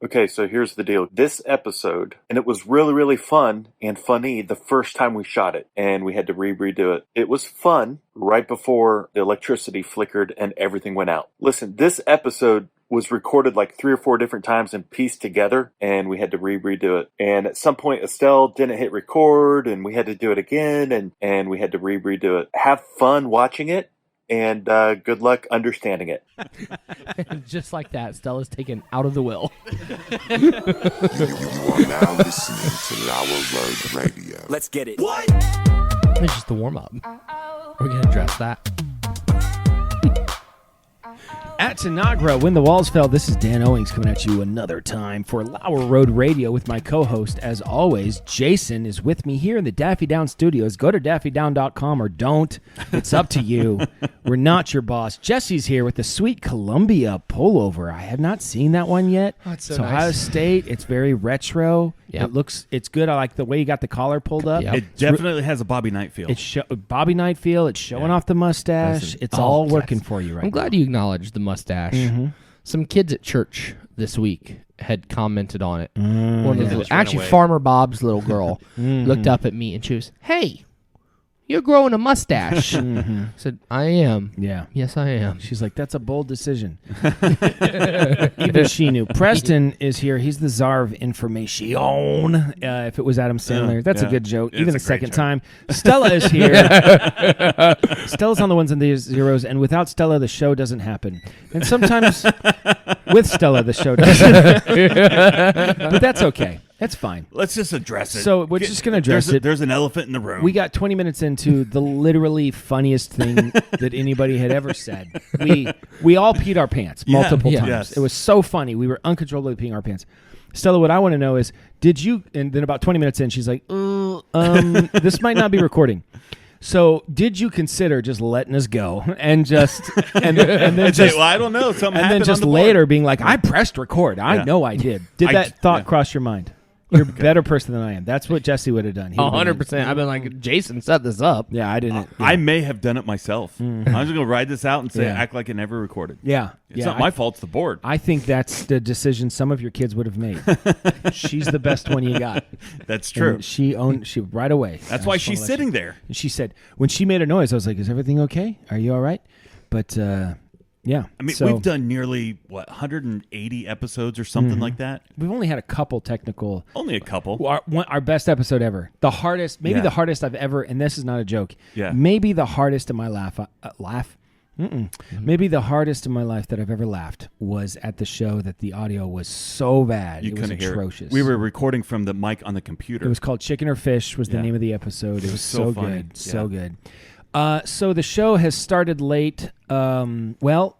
Okay, so here's the deal. This episode, and it was really, really fun and funny the first time we shot it, and we had to redo it. It was fun right before the electricity flickered and everything went out. Listen, this episode was recorded like 3 or 4 different times and pieced together, and we had to redo it. And at some point, Estelle didn't hit record, and we had to do it again, and we had to redo it. Have fun watching it. And good luck understanding it. Just like that, Stella's taken out of the will. You are now listening to Lauer Road Radio. Let's get it. What? It's just the warm-up. We're going to address that. At Tanagra, when the walls fell, this is Dan Owings coming at you another time for Lauer Road Radio with my co-host, as always. Jason is with me here in the Daffy Down studios. Go to daffydown.com or don't. It's up to you. We're not your boss. Jesse's here with the sweet Columbia pullover. I have not seen that one yet. Oh, it's so it's Ohio nice. State. It's very retro. Yep. It's good. I like the way you got the collar pulled up. Yep. It definitely has a Bobby Knight feel. It's Bobby Knight feel. It's showing off the mustache. It's all working for you right I'm glad you acknowledged the mustache. Mm-hmm. Some kids at church this week had commented on it. One of Yeah, the, just ran actually, away. Farmer Bob's little girl looked up at me and she was, "Hey, you're growing a mustache." I said, "I am." Yeah. Yes, I am. She's like, that's a bold decision. Even she knew. Preston is here. He's the czar of information. If it was Adam Sandler. That's a good joke. It's Even a the great second joke. time. Stella is here. Stella's on the ones and the zeros, and without Stella, the show doesn't happen. And sometimes with Stella, the show doesn't. But that's okay. That's fine. Let's just address it. So we're just going to address it. There's an elephant in the room. We got 20 minutes into the literally funniest thing that anybody had ever said. We all peed our pants multiple times. Yes. It was so funny. We were uncontrollably peeing our pants. Stella, what I want to know is, did you, and then about 20 minutes in, she's like, this might not be recording. So did you consider just letting us go and just, and then just, well, I don't know. Something and happened then just on the board. later being like, I pressed record. I Yeah. know I did. Did that thought cross your mind? You're a better person than I am. That's what Jesse would have done. He would've been 100%. I've been like, Jason set this up. Yeah, I didn't. I may have done it myself. I'm just going to ride this out and say, Yeah. act like it never recorded. Yeah. It's not my fault. It's the board. I think that's the decision some of your kids would have made. She's the best one you got. That's true. And she right away. That's I why just wanna she's let sitting you- there. And she said, when she made a noise, I was like, is everything okay? Are you all right? But, yeah. I mean, so we've done nearly, 180 episodes or something like that? we've only had a couple technical. Only a couple. Our best episode ever. The hardest, maybe Yeah. the hardest I've ever, and this is not a joke. Yeah. Maybe the hardest in my laugh. Maybe the hardest in my life that I've ever laughed was at the show that the audio was so bad. You it was couldn't hear atrocious. it. We were recording from the mic on the computer. It was called Chicken or Fish was the Yeah. name of the episode. It was so so funny. good. So Yeah. good. So the show has started late, a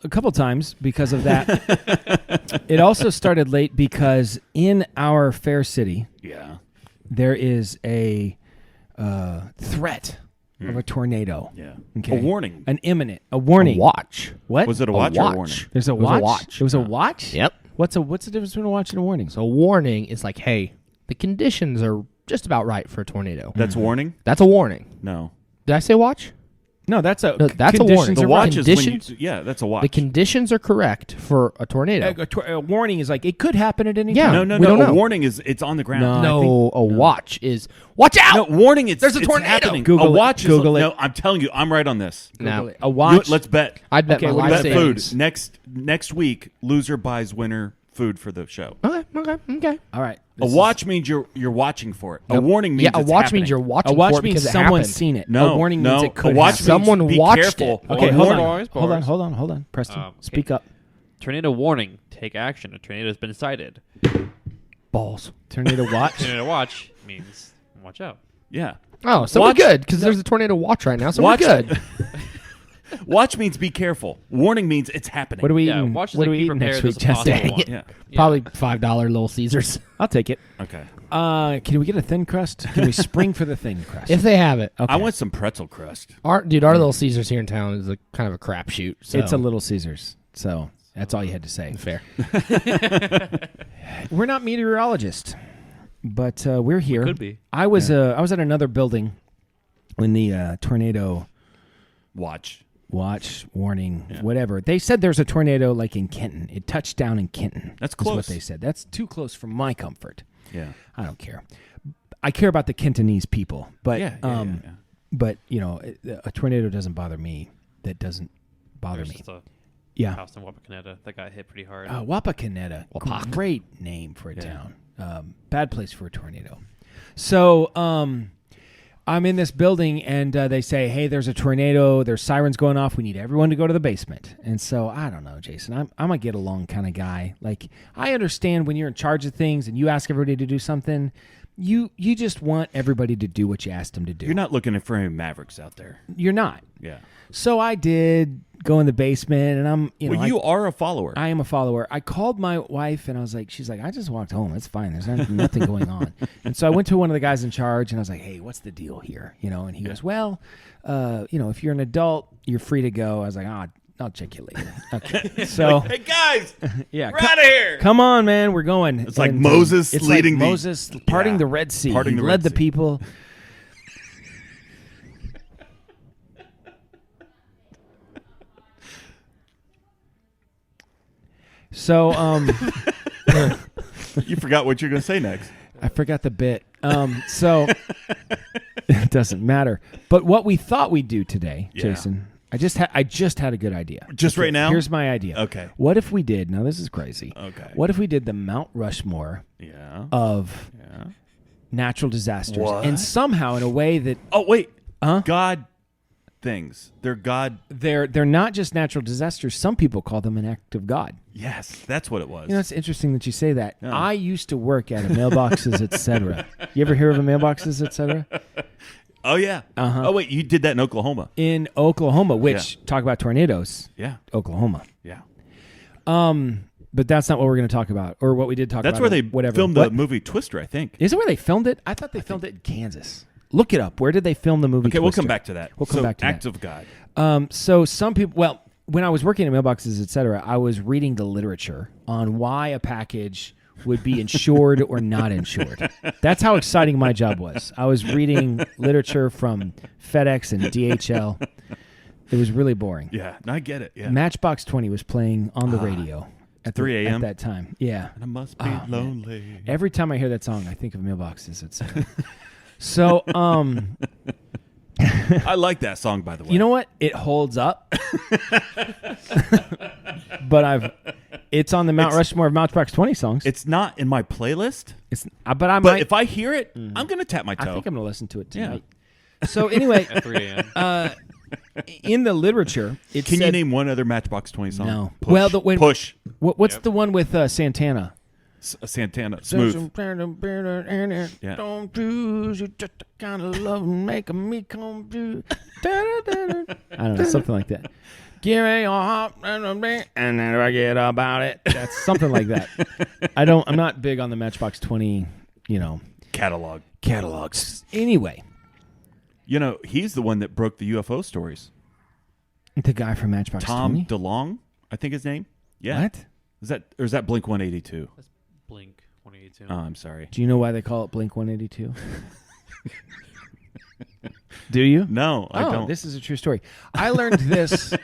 couple times because of that. It also started late because in our fair city, Yeah. there is a threat of a tornado. Yeah. Okay. A warning. A warning. A watch. What? Was it a watch or a warning? There's a It was a watch? watch. It was a watch? Yep. What's the difference between a watch and a warning? So warning is like, hey, the conditions are just about right for a tornado. That's warning? That's a warning. No. Did I say watch? No, that's a No, that's a conditions warning. The are watch right. is when you, Conditions? yeah, that's a watch. The conditions are correct for a tornado. A warning is like it could happen at any Yeah. time. no, we don't a know. warning is it's on the ground. No. I No, a watch is watch out. No, warning. It's There's a it's tornado. happening. Google a it. watch Google is, it. No, I'm telling you, I'm right on this. Now, A watch. Let's bet. I'd bet Okay, my what life about Bet savings. food next week. Loser buys winner food for the show. Okay. All right. A watch means you're watching for it. A warning means Yeah, a it's watch happening. means you're watching A watch for it means because it someone's happened. seen it. No, a warning no, means it could a watch happen. means Someone be watched careful. it. Okay, A hold warning. on. Hold on. Preston, Okay. speak up. Tornado warning. Take action. A tornado has been sighted. Balls. Tornado watch. Tornado watch means watch out. Yeah. Oh, so Watch- we're good because there's a tornado watch right now, so Watch- we're good. Watch means be careful. Warning means it's happening. What are we Yeah, eating? watch is What are like we be eating next prepared week, as a Jesse? possible one. Yeah. Probably $5 Little Caesars I'll take it. Okay. Can we get a thin crust? Can we spring for the thin crust? if they have it. Okay. I want some pretzel crust. Our Little Caesars here in town is a kind of a crapshoot. So. It's a Little Caesars. So that's all you had to say. fair. We're not meteorologists, but we're here. Could be. I was at another building when the tornado Watch. watch, warning, whatever. They said there's a tornado like in Kenton. It touched down in Kenton. That's close. That's what they said. That's too close for my comfort. Yeah. I don't care. I care about the Kentonese people, but but you know, a tornado doesn't bother me. That doesn't bother There's me. just a Yeah. house in Wapakoneta that got hit pretty hard. Wapakoneta, great name for a town. Bad place for a tornado. So I'm in this building, and they say, hey, there's a tornado. There's sirens going off. We need everyone to go to the basement. And so, I don't know, Jason. I'm a get-along kind of guy. Like, I understand when you're in charge of things and you ask everybody to do something, you just want everybody to do what you asked them to do. You're not looking for any mavericks out there. You're not. Yeah. So I did go in the basement, and I'm, you know. Well, you are a follower. I am a follower. I called my wife, and I was like, she's like, I just walked home. It's fine. There's nothing going on. And so I went to one of the guys in charge, and I was like, hey, what's the deal here? You know, and he goes, well, you know, if you're an adult, you're free to go. I was like, I'll check you later. Okay. So, hey, guys, yeah, we're out of here. Come on, man. We're going. It's like Moses it's leading like Moses parting the Red Sea. Parting he the led Red the Sea. people. So, You forgot what you're going to say next. I forgot the bit. So it doesn't matter. But what we thought we'd do today, Jason, I just had a good idea. Just right now? Here's my idea. Okay. What if we did? Now this is crazy. Okay. What if we did the Mount Rushmore of natural disasters, What? and somehow in a way that Oh, wait. God things. They're God. they're not just natural disasters. Some people call them an act of God. Yes, that's what it was. You know, it's interesting that you say that. Yeah. I used to work at a mailboxes, etc. You ever hear of a mailboxes, etc.? Oh, yeah. Uh-huh. Oh, wait. You did that in Oklahoma. In Oklahoma, which talk about tornadoes. Yeah. Oklahoma. Yeah. But that's not what we're going to talk about, or what we did talk That's about. where they whatever. filmed What? the movie Twister, I think. Is it where they filmed it? I thought they filmed it in Kansas. Look it up. Where did they film the movie? Okay, we'll Twister? come back to that. We'll come back to Act that. of God. So some people, well, when I was working at mailboxes, etc., I was reading the literature on why a package would be insured or not insured. That's how exciting my job was. I was reading literature from FedEx and DHL. It was really boring. Yeah, no, I get it. Yeah. Matchbox 20 was playing on the radio at 3 a.m. at that time. Yeah. And I must be lonely. Man. Every time I hear that song, I think of mailboxes, etc. So, I like that song, by the way. you know what? It holds up. But it's on the Mount Rushmore of Matchbox 20 songs. It's not in my playlist, But if I hear it, I'm going to tap my toe. I think I'm going to listen to it Yeah. tonight. So anyway, At 3 a.m. in the literature, it Can you said, name one other Matchbox 20 song? No. Push. Well, Push. what's the one with Santana? Santana. Smooth. Yeah. Don't choose you just the kind of love making me come to. I don't know, something like that. Give me your heart and then I get about it. That's something like that. I'm not big on the Matchbox 20, catalogs. Anyway, he's the one that broke the UFO stories. the guy from Matchbox Tom 20. DeLonge, I think his name. Yeah. What? Is that Blink 182? That's Blink 182. Oh, I'm sorry. Do you know why they call it Blink 182? Do you? No, I don't. This is a true story. I learned this.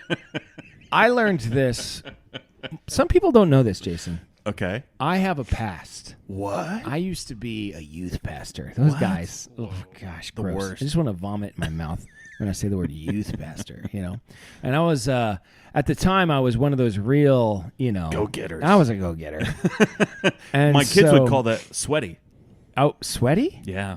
Some people don't know this, Jason. Okay. I have a past. What? I used to be a youth pastor. Those guys, oh gosh, gross. worst. I just want to vomit in my mouth when I say the word youth pastor, And I was, at the time, I was one of those real, Go-getters. I was a go-getter. And My kids would call that sweaty. Oh, sweaty? Yeah.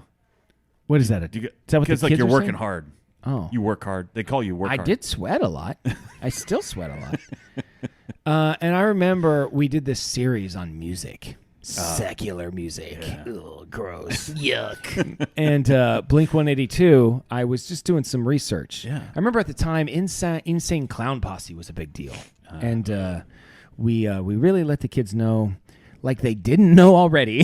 What is that? Is that what the Because like kids you're are working saying? hard. Oh. You work hard. They call you work I hard. did sweat a lot. I still sweat a lot. And I remember we did this series on music. Secular music. Ugh, gross. Yuck. And Blink 182, I was just doing some research. Yeah. I remember at the time, Insane Clown Posse was a big deal. And we really let the kids know, like they didn't know already,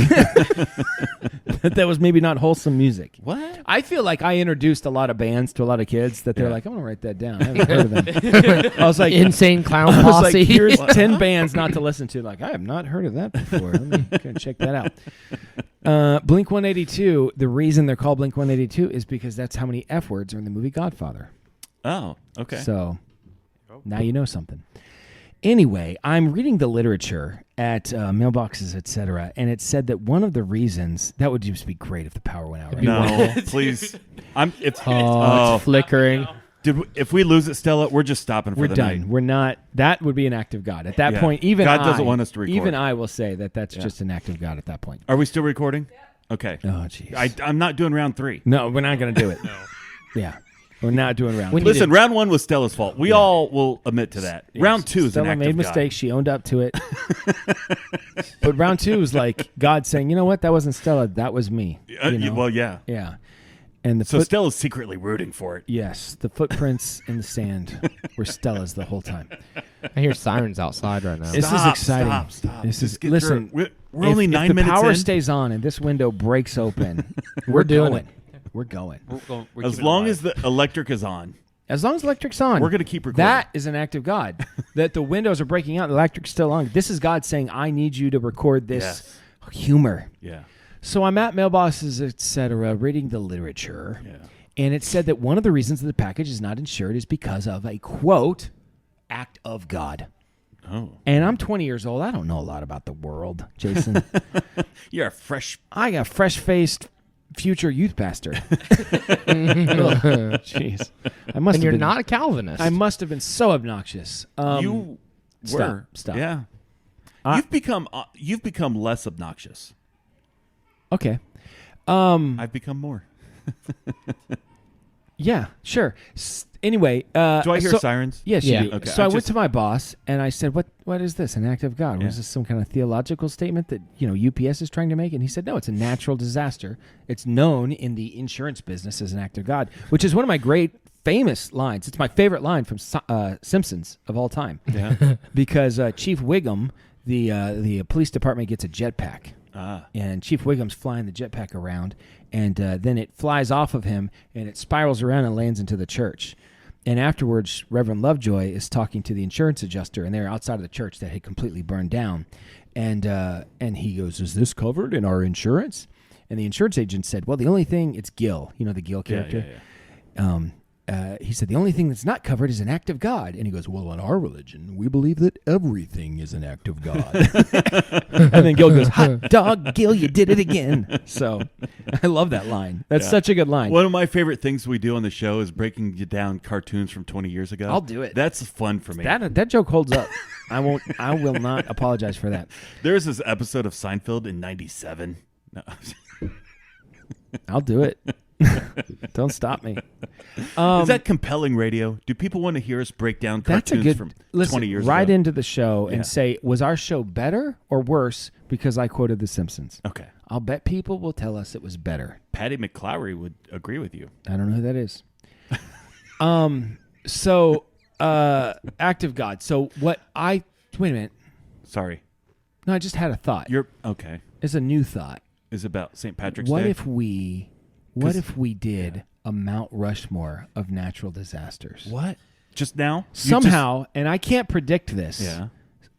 that was maybe not wholesome music. What? I feel like I introduced a lot of bands to a lot of kids that they're like, I'm going to write that down. I haven't heard of them. I was like, Insane Clown I was like, Posse. here's 10 bands not to listen to. Like, I have not heard of that before. Let me go and check that out. Blink 182, the reason they're called Blink 182 is because that's how many F words are in the movie Godfather. Oh, okay. So Now you know something. Anyway, I'm reading the literature at mailboxes, etc., and it said that one of the reasons that would just be great if the power went out. Right now. No, please. It's flickering. If we lose it, Stella, we're just stopping for We're the done. night. We're not. That would be an act of God. At that Yeah. point, even God doesn't want us to record. Even I will say that that's just an act of God at that point. Are we still recording? Okay. Oh, jeez. I'm not doing round 3. No, we're not going to do it. No. Yeah. We're not doing round. Listen, round 1 was Stella's fault. We all will admit to that. Yes. Round 2 is Stella an act made of God. mistakes. She owned up to it. But round 2 was like God saying, "You know what? That wasn't Stella. That was me." You know? Well, yeah. Yeah. And So Stella's secretly rooting for it. yes, the footprints in the sand were Stella's the whole time. I hear sirens outside right now. This is exciting. Stop. This Just is get listen. through it. We're only 9 if minutes the power in. stays on and this window breaks open, we're doing going. We're going. We're As keeping long it as the electric is on. As long as the electric's on, We're gonna keep recording. That is an act of God. That the windows are breaking out, the electric's still on. This is God saying, "I need you to record this humor." Yeah. So I'm at mailboxes, etc., reading the literature, and it said that one of the reasons that the package is not insured is because of a quote act of God. Oh. And I'm 20 years old. I don't know a lot about the world, Jason. You're a fresh. I got fresh-faced future youth pastor. Jeez, I must. And have you're been, not a Calvinist. I must have been so obnoxious. You were. Stop. Yeah. You've become less obnoxious. Okay. I've become more. Yeah, sure. Anyway, Do I hear sirens? Yes, Yeah. you do. Okay, So I I'm went just- to my boss and I said, "What is this? An act of God? Yeah. Was this some kind of theological statement that UPS is trying to make?" And he said, "No, it's a natural disaster. It's known in the insurance business as an act of God," which is one of my great famous lines. It's my favorite line from Simpsons of all time. Yeah. Because Chief Wiggum, the police department, gets a jetpack. And Chief Wiggum's flying the jetpack around, and then it flies off of him, and it spirals around and lands into the church. And afterwards, Reverend Lovejoy is talking to the insurance adjuster, and they're outside of the church that had completely burned down. And he goes, "Is this covered in our insurance?" And the insurance agent said, "Well, the only thing, it's Gil, the Gil character." He said, "The only thing that's not covered is an act of God." And he goes, "Well, in our religion, we believe that everything is an act of God." And then Gil goes, "Hot dog, Gil, you did it again." So I love that line. That's such a good line. One of my favorite things we do on the show is breaking down cartoons from 20 years ago. I'll do it. That's fun for me. That joke holds up. I will not apologize for that. There's this episode of Seinfeld in 97. No. I'll do it. Don't stop me. Is that compelling radio? Do people want to hear us break down That's a cartoons good. from Listen, 20 years right ago? into the show Yeah. and say, was our show better or worse because I quoted The Simpsons? Okay. I'll bet people will tell us it was better. Patty McClowry would agree with you. I don't know who that is. So, act of God. So wait a minute. Sorry. No, I just had a thought. You're okay. It's a new thought. Is about St. Patrick's What Day. if we did a Mount Rushmore of natural disasters? What? Just now? You Somehow, and I can't predict this. Yeah.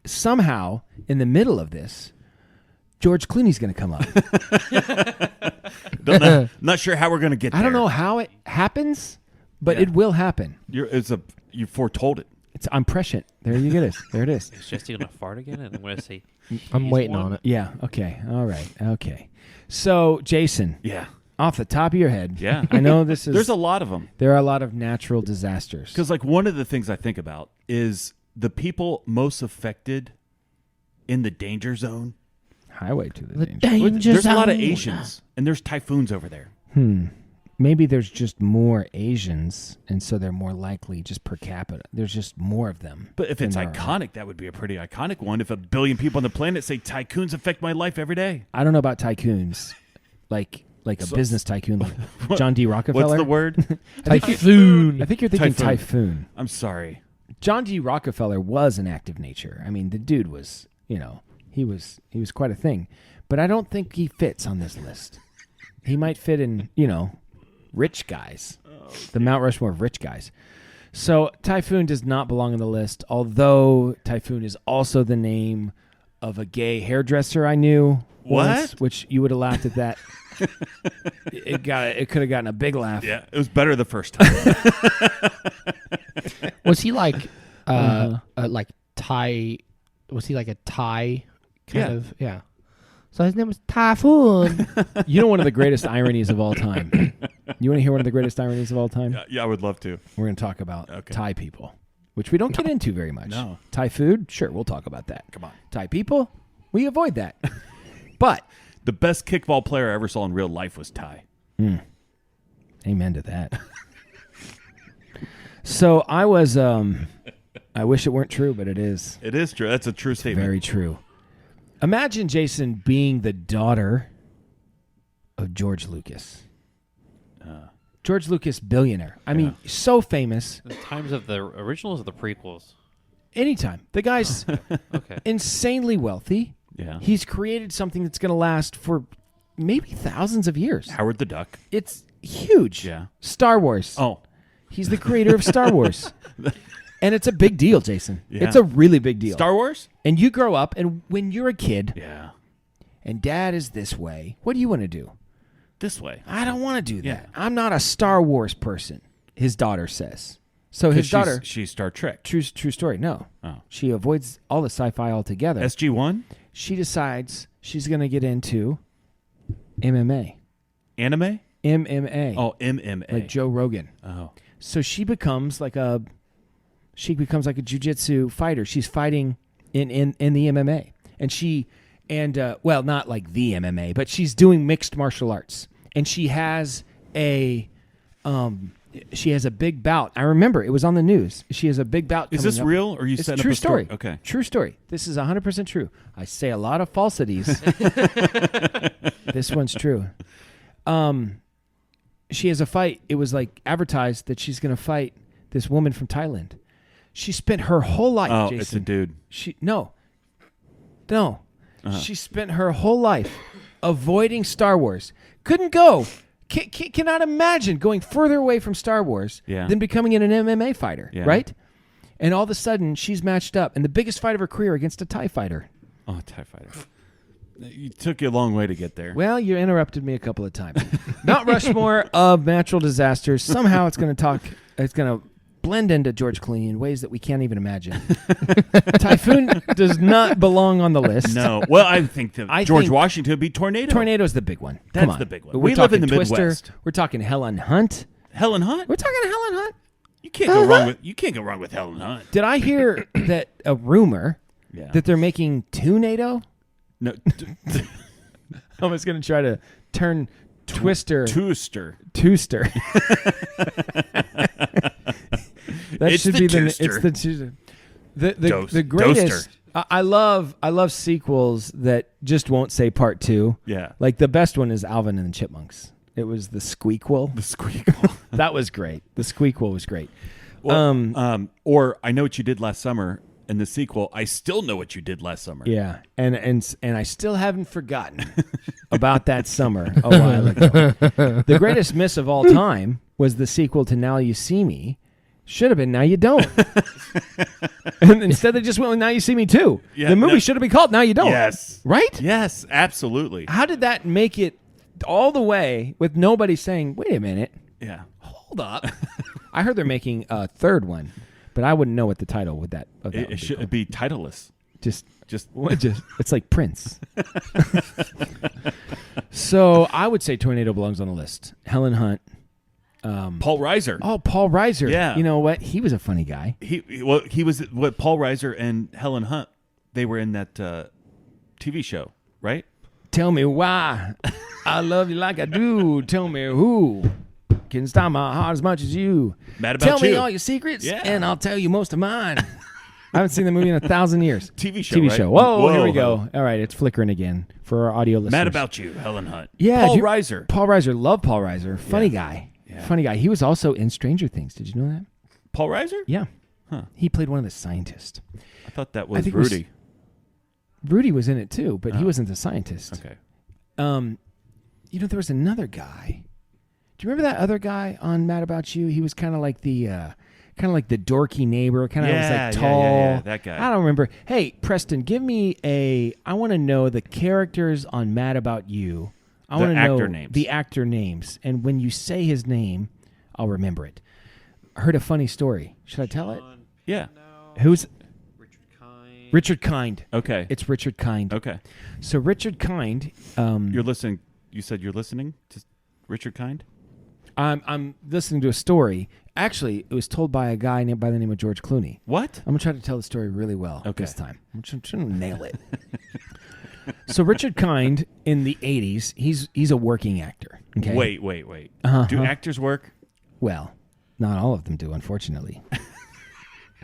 Somehow, in the middle of this, George Clooney's going to come up. Not sure how we're going to get there. I don't know how it happens, but it will happen. You foretold it. I'm prescient. There you get it. There it is. Is Jesse gonna fart again? And I'm gonna say, I'm he's waiting one. on it. Yeah. Okay. All right. Okay. So, Jason, Yeah. off the top of your head, Yeah. I know this is. There's a lot of them. There are a lot of natural disasters. Because one of the things I think about is the people most affected in the danger zone. Highway to the The danger. danger There's a lot of zone. Asians, and there's typhoons over there. Maybe there's just more Asians, and so they're more likely just per capita. There's just more of them. But if than it's there are. iconic, that would be a pretty iconic one. If 1 billion people on the planet say tycoons affect my life every day. I don't know about tycoons, like a business tycoon, like John D. Rockefeller. What's the word? Typhoon. I think you're thinking Typhoon. typhoon. I'm sorry. John D. Rockefeller was an act of nature. I mean, the dude was, he was quite a thing. But I don't think he fits on this list. He might fit in, rich guys, the Mount Rushmore of rich guys. So Typhoon does not belong on the list, although Typhoon is also the name of a gay hairdresser I knew once, What? which you would have laughed at that. It could have gotten a big laugh. Yeah, it was better the first time. Was he like Like Thai. Was he like a Thai kind of? Yeah. So his name was Typhoon. You know one of the greatest ironies of all time. You want to hear one of the greatest ironies of all time? Yeah, I would love to. We're going to talk about Thai people, which we don't get into very much. No. Thai food? Sure, we'll talk about that. Come on. Thai people? We avoid that. But The best kickball player I ever saw in real life was Ty. amen to that. So I was, I wish it weren't true, but it is. It is true. That's a true statement. Very true. Imagine, Jason, being the daughter of George Lucas. George Lucas, billionaire. I mean, so famous. The times of the originals or the prequels? Anytime. The guy's Okay. insanely wealthy. Yeah. He's created something that's going to last for maybe thousands of years. Howard the Duck. It's huge. Yeah. Star Wars. Oh. He's the creator of Star Wars. And it's a big deal, Jason. Yeah. It's a really big deal. Star Wars? And you grow up, and when you're a kid, Yeah. and dad is this way, what do you want to do? This way. I don't want to do that. Yeah. I'm not a Star Wars person, his daughter says. So his daughter, She's Star Trek. true story, no. Oh. She avoids all the sci-fi altogether. SG-1? She decides she's going to get into MMA. Anime? MMA. Oh, MMA. Like Joe Rogan. Oh. So she becomes like a jiu-jitsu fighter. She's fighting in the MMA. Well, not like the MMA, but she's doing mixed martial arts. And she has a big bout. I remember it was on the news. She has a big bout. Is this real, or you It's set true up a story? story. Okay. True story. This is 100% true. I say a lot of falsities. This one's true. She has a fight. It was like advertised that she's going to fight this woman from Thailand. She spent her whole life. Oh, Jason, it's a dude. No. She spent her whole life avoiding Star Wars. Couldn't go. Cannot imagine going further away from Star Wars than becoming an MMA fighter, right? And all of a sudden, she's matched up in the biggest fight of her career against a Thai fighter. Oh, TIE fighter. You took you a long way to get there. Well, you interrupted me a couple of times. Mount Rushmore of natural disasters. Somehow it's going to blend into George Clooney in ways that we can't even imagine. Typhoon does not belong on the list. No. Well, I think George Washington would be Tornado. Tornado's the big one. That's Come on. the big one. We're We live in talking the Twister. Midwest. We're talking Helen Hunt. Helen Hunt? We're talking Helen Hunt. You can't go wrong with Helen Hunt. Did I hear that a rumor that they're making Tornado? No. I was going to try to turn Twister. Tooster. That It's should the be Tooster. It's the Tooster. The greatest. I love sequels that just won't say part 2. Yeah. Like the best one is Alvin and the Chipmunks. It was the Squeakquel. The Squeakquel. That was great. The Squeakquel was great. Well, or I Know What You Did Last Summer, and the sequel, I Still Know What You Did Last Summer. Yeah, and I still haven't forgotten about that summer a while ago. The greatest miss of all time was the sequel to Now You See Me. Should have been Now You Don't. And instead they just went with Now You See Me Too. Yeah, the movie no- should have been called Now You Don't. Yes. Right? Yes, absolutely. How did that make it all the way with nobody saying, wait a minute, Yeah. hold up. I heard they're making a third one, but I wouldn't know what the title would that. Of that would It should be titleless. Just Just it's like Prince. So I would say Tornado belongs on the list. Helen Hunt. Paul Reiser. Oh, Paul Reiser. Yeah. You know what? He was a funny guy. He was what Paul Reiser and Helen Hunt. They were in that TV show, right? Tell me why I love you like I do. Tell me who can stop my heart as much as you. Mad About Tell me You. all your secrets, Yeah. and I'll tell you most of mine. I haven't seen the movie in 1,000 years. TV show, TV right? show. Whoa, here we Whoa. go. All right, it's flickering again for our audio listeners. Mad About You, Helen Hunt. Yeah, Paul do you- Reiser. Paul Reiser. Love Paul Reiser. Funny guy. Yeah. Funny guy. He was also in Stranger Things. Did you know that? Paul Reiser? Yeah. Huh. He played one of the scientists. I thought that I was think it was- Rudy. Rudy was in it too, but he wasn't the scientist. Okay. There was another guy. Do you remember that other guy on Mad About You? He was kind of like the dorky neighbor, kind of was like tall. Yeah, that guy. I don't remember. Hey, Preston, give me I want to know the characters on Mad About You. I The want to know actor names. the actor names, and when you say his name, I'll remember it. I heard a funny story. Should I tell it? Yeah. Who's Richard Kind. Richard Kind? Okay. It's Richard Kind. Okay. So Richard Kind. You're listening. You said you're listening to Richard Kind? I'm listening to a story. Actually, it was told by a guy by the name of George Clooney. What? I'm going to try to tell the story really well Okay. this time. I'm trying to nail it. So Richard Kind in the 80s, he's a working actor. Okay. Wait. Uh-huh. Do actors work? Well, not all of them do, unfortunately.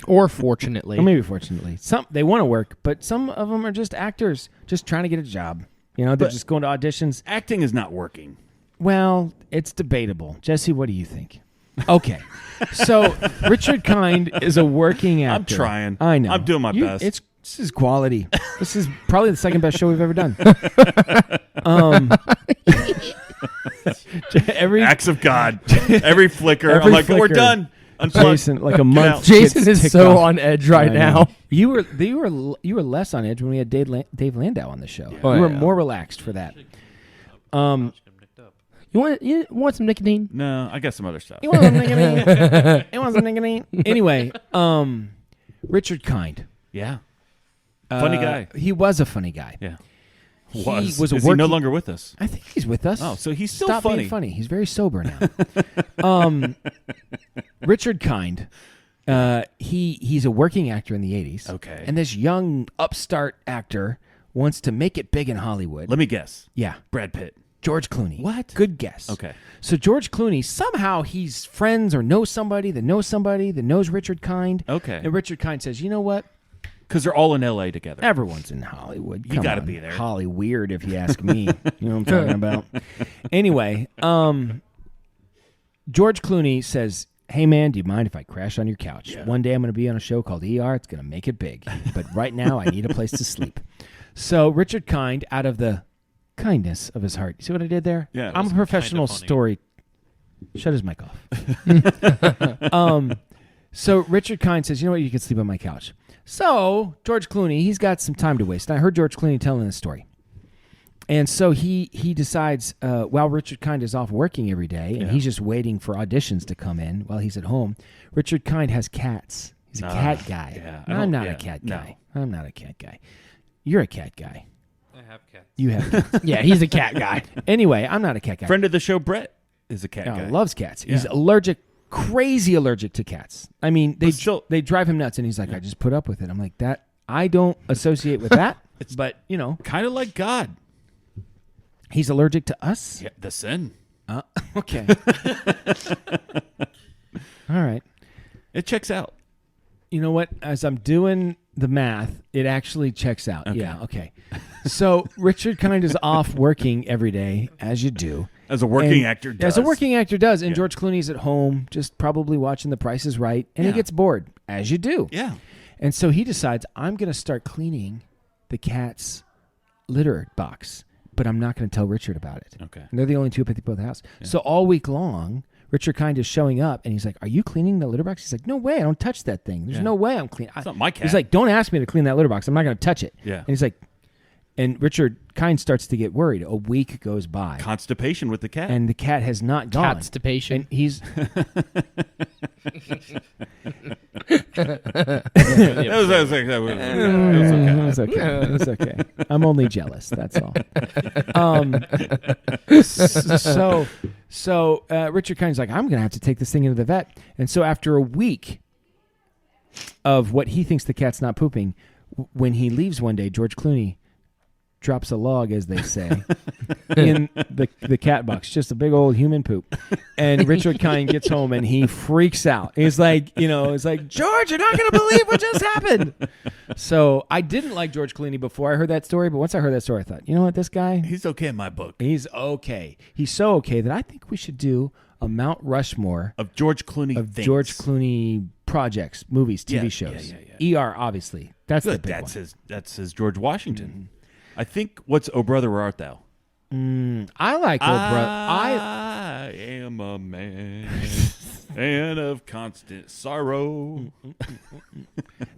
Or fortunately. Or maybe fortunately. Some they want to work, but some of them are just actors, just trying to get a job. You know, they're But- just going to auditions. Acting is not working. Well, it's debatable. Jesse, what do you think? Okay. So Richard Kind is a working actor. I'm trying. I know. I'm doing my best. This is quality. This is probably the second best show we've ever done. Every Acts of God. Every flicker. Every I'm like, we're flicker. done. Unplug. Jason, like a month. Jason gets is ticked so off. on edge right I know. now. You were less on edge when we had Dave Landau on the show. Oh, you were yeah. more relaxed for that. You want some nicotine? No, I got some other stuff. You want some nicotine? You want some nicotine? Anyway, Richard Kind. Yeah. Funny guy. He was a funny guy. Yeah. He Was. was a Is he no working- longer with us? I think he's with us. Oh, so he's still Stop funny. being funny. He's very sober now. Richard Kind. He's a working actor in the 80s. Okay. And this young upstart actor wants to make it big in Hollywood. Let me guess. Yeah. Brad Pitt. George Clooney. What? Good guess. Okay. So George Clooney, somehow he's friends or knows somebody that knows Richard Kind. Okay. And Richard Kind says, you know what? Because they're all in L.A. together. Everyone's in Hollywood. You Come gotta on. be there. Holly weird, if you ask me. You know what I'm talking about? Anyway, George Clooney says, hey, man, do you mind if I crash on your couch? Yeah. One day I'm going to be on a show called ER. It's going to make it big. But right now I need a place to sleep. So Richard Kind, out of the kindness of his heart. You see what I did there? Yeah, it I'm was a professional kinda funny. story. Shut his mic off. So Richard Kind says, you know what? You can sleep on my couch. So George Clooney, he's got some time to waste. And I heard George Clooney telling this story. And so he decides, while Richard Kind is off working every day, and Yeah. he's just waiting for auditions to come in while he's at home, Richard Kind has cats. He's a cat guy. yeah, I'm not a cat guy. I'm not a cat guy. You're a cat guy. I have cats. You have cats. Yeah, he's a cat guy. Anyway, I'm not a cat guy. Friend of the show, Brett, is a cat No, guy. loves cats. He's Yeah. allergic, crazy allergic to cats. I mean, But still- they drive him nuts, and he's like, I just put up with it. I'm like, that I don't associate with that. But you know, Kind of like God. he's allergic to us. Yeah, the sin. Okay. All right. It checks out. You know what? As I'm doing the math, it actually checks out. Okay. Yeah. Okay. So Richard Kind is off working every day, as you do. As a working And- actor does. As a working actor does. And Yeah. George Clooney's at home, just probably watching The Price is Right, and he Yeah. gets bored, as you do. Yeah. And so he decides, I'm going to start cleaning the cat's litter box, but I'm not going to tell Richard about it. Okay. And they're the only two people at the house. So all week long, Richard Kind is showing up, and he's like, are you cleaning the litter box? He's like, no way, I don't touch that thing. There's Yeah. no way I'm cleaning. It's not my cat. He's like, don't ask me to clean that litter box. I'm not going to touch it. Yeah. And he's like, and Richard Kind starts to get worried. A week goes by, Constipation with the cat. and the cat has not gone. Catstipation. And he's... That was okay. It's okay. It's okay. I'm only jealous. That's all. So Richard Kind's like, I'm going to have to take this thing into the vet. And so after a week of what he thinks the cat's not pooping, when he leaves one day, George Clooney drops a log, as they say, in the cat box, just a big old human poop. And Richard Kind gets home and he freaks out. He's like, it's like, George, you're not going to believe what just happened. So I didn't like George Clooney before I heard that story, but once I heard that story, I thought, you know what, this guy, He's okay in my book. he's okay. He's so okay that I think we should do a Mount Rushmore Of George Clooney of things. George Clooney projects, movies, TV Yeah, shows. yeah. ER, obviously. That's the Good. big That's one. that's his George Washington. I think what's Oh Brother Where Art Thou? I like old brother. I am a man and of constant sorrow.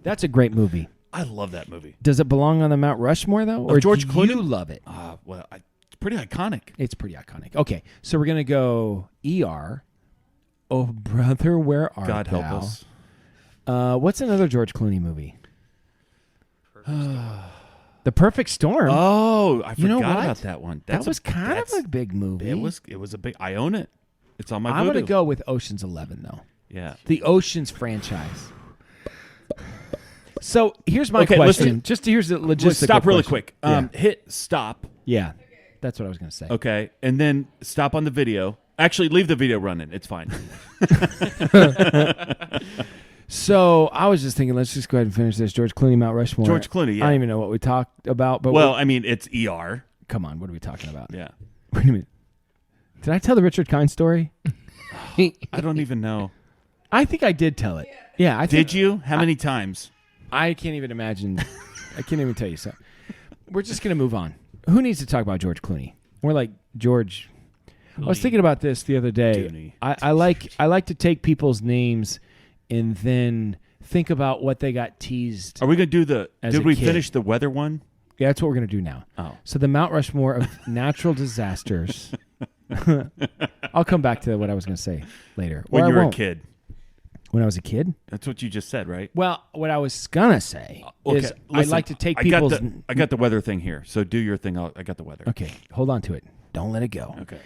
That's a great movie. I love that movie. Does it belong on the Mount Rushmore, though? Or George do Clooney? you love it? Well, it's pretty iconic. It's pretty iconic. Okay, so we're going to go ER. Oh, brother, where art God help thou? us. What's another George Clooney movie? The Perfect Storm. Oh, I You know forgot what? about that one. that was kind of a big movie. It was a big. I own it. It's on my. I'm Vudu. going to go with Ocean's 11 though. Yeah. The Ocean's franchise. So here's my Okay, question. Here's the logistical Stop really question. quick. Hit stop. Yeah, that's what I was going to say. Okay, and then stop on the video. Actually, leave the video running. It's fine. So I was just thinking, let's just go ahead and finish this. George Clooney, Mount Rushmore. George Clooney, yeah. I don't even know what we talked about. But Well, I mean, it's ER. come on, what are we talking about? Yeah. Wait a minute. Did I tell the Richard Kind story? I don't even know. I think I did tell it. Yeah, I think, Did you? How many times? I can't even imagine. I can't even tell you. So we're just going to move on. Who needs to talk about George Clooney? We're like George. I was thinking about this the other day. Clooney. I like to take people's names and then think about what they got teased. Are we going to do the... As Did a we kid. finish the weather one? Yeah, that's what we're going to do now. Oh. So the Mount Rushmore of natural disasters. I'll come back to what I was going to say later. When Or I you were a won't. kid. When I was a kid? That's what you just said, right? Well, what I was going to say is I'd listen, like to take I people's... got the weather thing here, so do your thing. I got the weather. Okay, hold on to it. Don't let it go. Okay.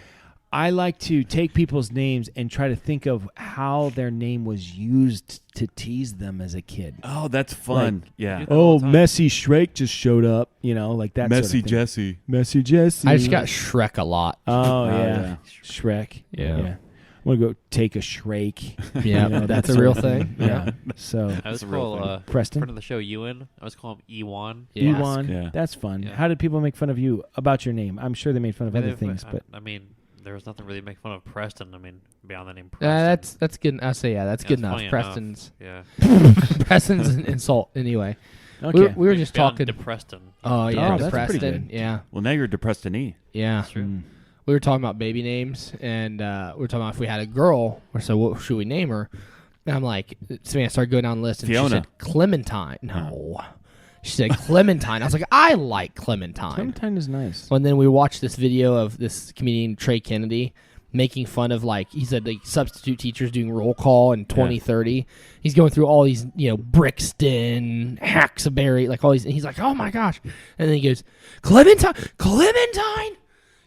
I like to take people's names and try to think of how their name was used to tease them as a kid. Oh, that's fun. Like, yeah. Oh, Messy Shrek just showed up. You know, like that Messy sort of thing. Jesse. Messy Jesse. I just got Shrek a lot. Oh, yeah. yeah. Shrek. Yeah. I'm going to go take a Shrek. Yeah, You know, that's that a real sort of thing. Yeah. So, I was a real called Preston? friend of the show Ewan. I was calling him Ewan. Yeah. Ewan, Yeah. that's fun. Yeah. How did people make fun of you about your name? I'm sure they made fun of other things, but I mean, there was nothing really to make fun of Preston. I mean, beyond the name Preston. That's good. I say that's Yeah, good it's enough. funny Preston's Yeah. Preston's an insult anyway. okay. We were just Beyond talking. DePreston. Oh yeah, Oh, that's pretty Preston. good. Yeah, Well, now you're depressed and E. yeah. That's true. We were talking about baby names, and we were talking about if we had a girl, or so what should we name her? And I'm like, Savannah started going down the list, and Fiona. she said Clementine. No, she said Clementine. I was like, I like Clementine. Clementine is nice. And then we watched this video of this comedian Trey Kennedy making fun of, like, he said, like, substitute teachers doing roll call in 2030. He's going through all these, Brixton, Haxaberry, like all these, and he's like, oh my gosh. And then he goes, Clementine?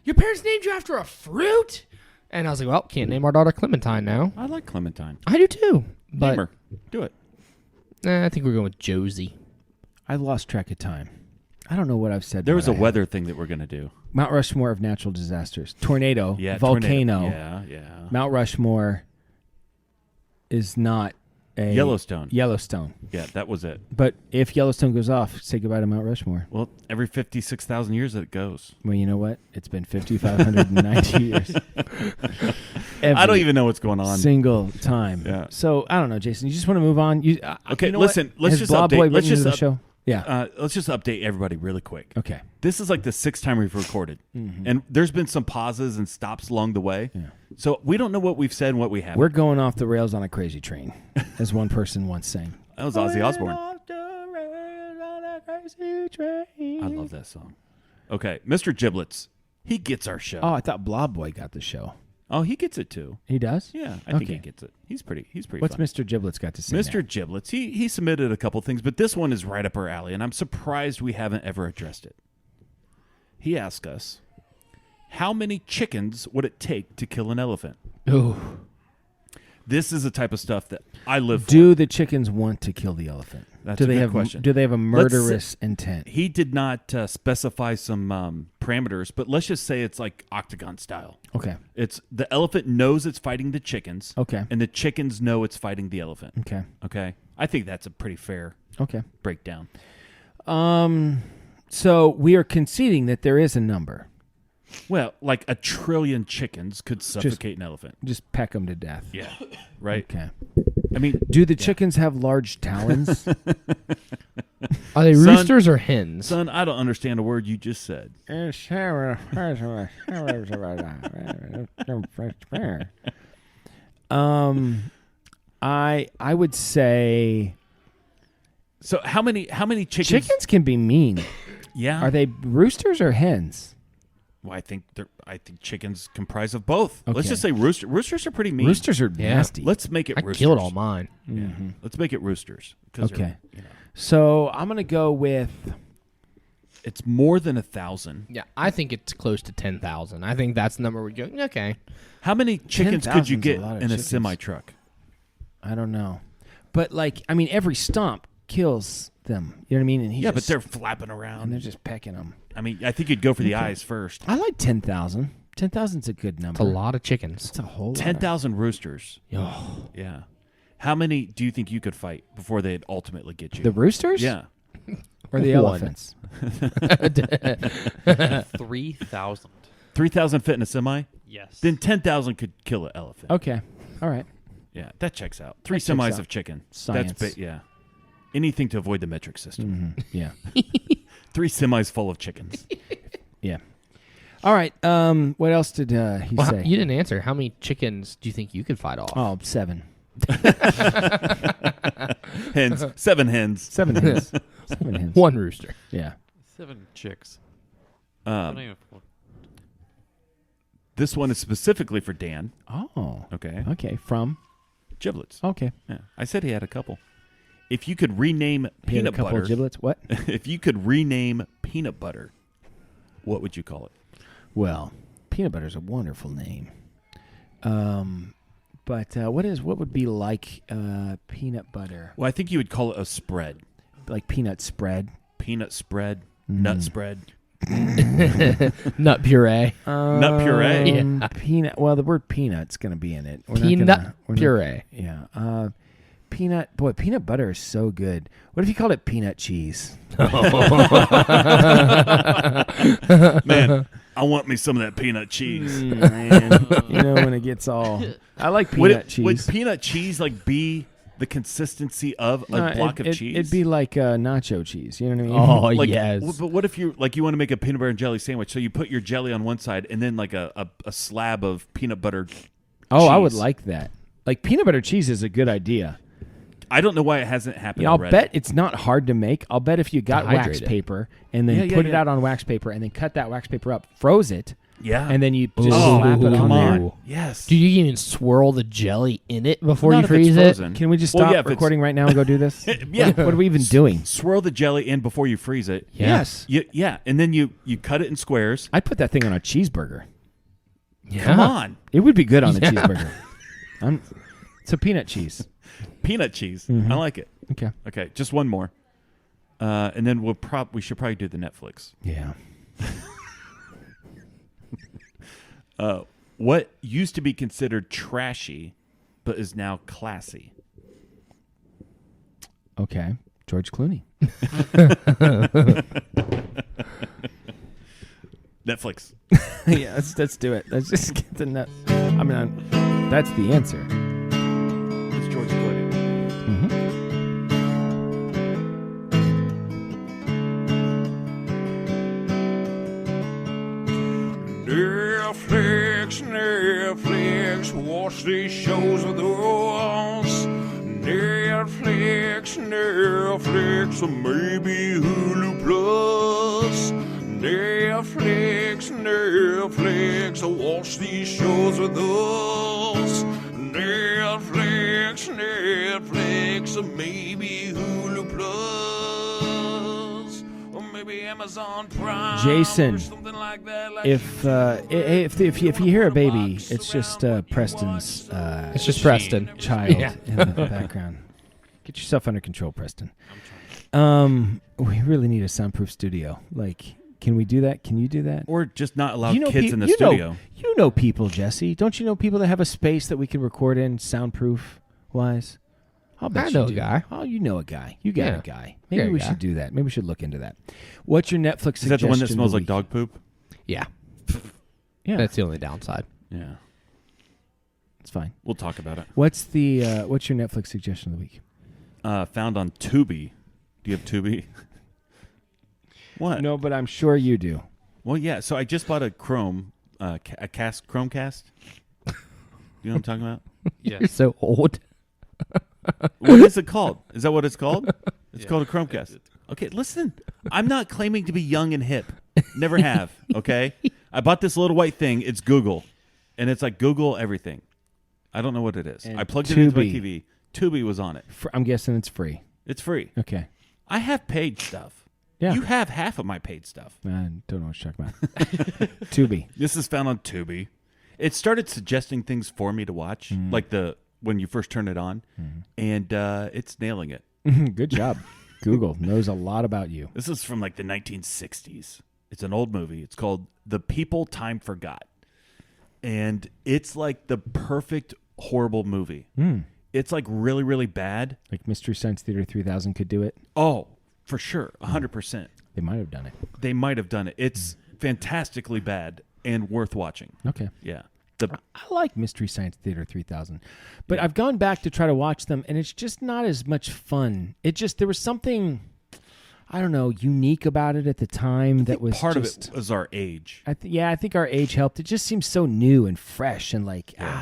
Your parents named you after a fruit? And I was like, well, can't name our daughter Clementine now. I like Clementine. I do too. But Name her. Do it. I think we're going with Josie. I lost track of time. I don't know what I've said. There was a what I weather thing that we're going to do. have. Mount Rushmore of natural disasters. Tornado. Yeah. Volcano. Tornado. Yeah. Mount Rushmore is not a... Yellowstone. Yellowstone. Yeah, that was it. But if Yellowstone goes off, say goodbye to Mount Rushmore. Well, every 56,000 years it goes. Well, you know what? It's been 5,590 years. I don't even know what's going on. Single time. Yeah. So, I don't know, Jason. You just want to move on? Okay, you know listen, what? let's Has just Blob update- Boy let's written just into the up- show? Yeah. Let's just update everybody really quick. Okay. This is like the 6th time we've recorded, and there's been some pauses and stops along the way. Yeah. So we don't know what we've said and what we haven't. We're going off the rails on a crazy train, as one person once sang. That was Ozzy Osbourne. Off the rails on a crazy train. I love that song. Okay, Mr. Giblets, he gets our show. Oh, I thought Blob Boy got the show. Oh, he gets it too. He does? Yeah, I think he Okay. gets it. He's pretty What's funny. Mr. Giblets got to say? Mr. Giblets, he submitted a couple things, but this one is right up our alley, and I'm surprised we haven't ever addressed it. He asked us, how many chickens would it take to kill an elephant? Ooh. This is the type of stuff that I live for. Do the chickens want to kill the elephant? That's do a they good have question. Do they have a Let's murderous intent? He did not specify some parameters, but let's just say it's like octagon style. Okay. It's the elephant knows it's fighting the chickens. Okay. And the chickens know it's fighting the elephant. Okay. Okay. I think that's a pretty fair Okay. breakdown. So we are conceding that there is a number. Well, like 1 trillion chickens could suffocate an elephant. Just peck them to death. Yeah. Right? Okay. I mean, Do the chickens have large talons? Are they Son- roosters or hens? son, I don't understand a word you just said. I would say So how many chickens? chickens can be mean. Yeah. Are they roosters or hens? Well, I think chickens comprise of both. Okay. Let's just say roosters are pretty mean. Roosters are Yeah. nasty. Let's make it I roosters. killed all mine. Yeah. Let's make it roosters. 'Cause Okay. they're, So I'm gonna go with. it's more than 1,000. Yeah, I think it's close to 10,000. I think that's the number we go. Okay. How many chickens could you 10,000's a get lot of in a chickens. semi truck? I don't know, but every stomp kills them. You know what I mean? And Yeah, but they're flapping and around. they're just pecking them. I mean, I think you'd go for the eyes first. I like 10,000. 10,000's a good number. It's a lot of chickens. It's a whole lot. 10,000 roosters. Oh. Yeah. How many do you think you could fight before they'd ultimately get you? The roosters? Yeah. Or the One. elephants? 3,000. 3,000 fit in a semi? Yes. Then 10,000 could kill an elephant. Okay. All right. Yeah, that checks out. 3 That checks semis out. of chicken. Science. That's yeah. Anything to avoid the metric system. Yeah. 3 semis full of chickens. Yeah. All right. What else did he Well, say? you didn't answer. How many chickens do you think you could fight off? Oh, 7. Hens. 7 hens. 7 hens. 7 hens. One rooster. Yeah. 7 chicks. I don't even- This one is specifically for Dan. Oh. Okay. Okay. From. Giblets. Okay. Yeah. I said he had a couple. If you could rename He had a peanut couple butter. of giblets. What? If you could rename peanut butter, what would you call it? Well, peanut butter is a wonderful name. But what would be like peanut butter? Well, I think you would call it a spread. Like peanut spread. Peanut spread, nut spread. Nut puree. Nut puree? Yeah. Peanut. Well, the word peanut's going to be in it. Peanut puree. Yeah. Peanut. Boy, peanut butter is so good. What if you called it peanut cheese? Man, I want me some of that peanut cheese. Man, you know when it gets all. I like peanut cheese. Would peanut cheese be the consistency of a block of cheese? It'd be like nacho cheese. You know what I mean? Oh, yes. But what if you want to make a peanut butter and jelly sandwich? So you put your jelly on one side and then like a slab of peanut butter. Oh, I cheese. would like that. Like peanut butter cheese is a good idea. I don't know why it hasn't happened. I'll already. bet it's not hard to make. I'll bet if you got wax Dehydrate it. paper and then Yeah, yeah, put it yeah. out on wax paper and then cut that wax paper up, froze it, Yeah. and then you just Oh, slap it on come there. on. Yes. Do you even swirl the jelly in it before Not you if it's freeze it? frozen. Can we just Well, stop yeah, if it's- recording right now and go do this? Yeah. What are we even doing? Swirl the jelly in before you freeze it. Yes. Yeah, and then you cut it in squares. I'd put that thing on a cheeseburger. Yeah. Come on. It would be good on a cheeseburger. It's a peanut cheese. Peanut cheese. Mm-hmm. I like it. Okay. Okay, just one more. And then we should probably do the Netflix. Yeah. What used to be considered trashy but is now classy? Okay. George Clooney. Netflix. Yeah, let's do it. Let's just get the nut. I mean, that's the answer. It's George Clooney. Netflix, watch these shows of those. Netflix, or maybe Hulu Plus. Netflix, watch these shows with us. Netflix, or maybe Hulu Plus. Or maybe Amazon Prime. Jason, or something like that. Like If you hear a baby, it's just Preston's It's just Preston. child Yeah. in the background. Get yourself under control, Preston. We really need a soundproof studio. Like, can we do that? Can you do that? Or just not allow You know kids pe- in the you know- studio. You know people, Jesse. Don't you know people that have a space that we can record in, soundproof wise? I'll bet I you know a do. guy. Oh, you know a guy. You got Yeah. a guy. Maybe Yeah, we guy. should do that. Maybe we should look into that. What's your Netflix Is that the one that suggestion smells of the like week? dog poop? Yeah. Yeah, That's the only downside. Yeah. it's fine. We'll talk about it. What's your Netflix suggestion of the week? Found on Tubi. Do you have Tubi? What? No, but I'm sure you do. Well, yeah. So I just bought a Chromecast. You know what I'm talking about? You're so old. What is it called? Is that what it's called? It's Yeah. called a Chromecast. Okay, listen. I'm not claiming to be young and hip. Never have. Okay. I bought this little white thing. It's Google, and it's like Google everything. I don't know what it is. And I plugged it into my Tubi. TV. Tubi was on it. I'm guessing it's free. It's free. Okay. I have paid stuff. Yeah. You have half of my paid stuff. I don't know what you're talking about. Tubi. This is found on Tubi. It started suggesting things for me to watch, like when you first turn it on, and it's nailing it. Good job. Google knows a lot about you. This is from like the 1960s. It's an old movie. It's called The People Time Forgot. And it's like the perfect horrible movie. It's like really, really bad. Like Mystery Science Theater 3000 could do it. Oh, for sure. 100%. They might have done it. They might have done it. It's fantastically bad and worth watching. Okay. Yeah. I like Mystery Science Theater 3000, but I've gone back to try to watch them, and it's just not as much fun. There was something, I don't know, unique about it at the time that was part just, of it was our age. I think our age helped. It just seems so new and fresh and